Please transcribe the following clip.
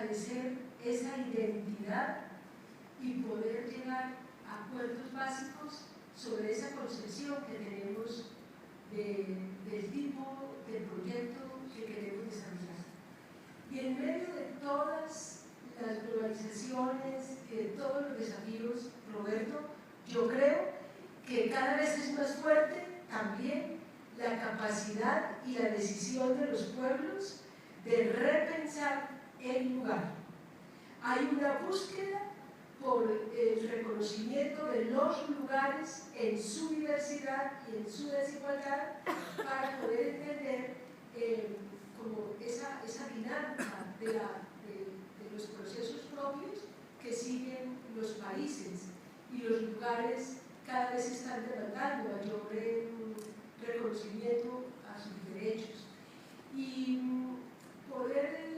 fortalecer esa identidad y poder llegar a acuerdos básicos sobre esa concepción que tenemos del tipo de proyecto que queremos desarrollar. Y en medio de todas las globalizaciones, de todos los desafíos, Roberto, yo creo que cada vez es más fuerte también la capacidad y la decisión de los pueblos de repensar el lugar. Hay una búsqueda por el reconocimiento de los lugares en su diversidad y en su desigualdad para poder entender como esa dinámica de los procesos propios que siguen los países, y los lugares cada vez están demandando mayor reconocimiento a sus derechos. Y poder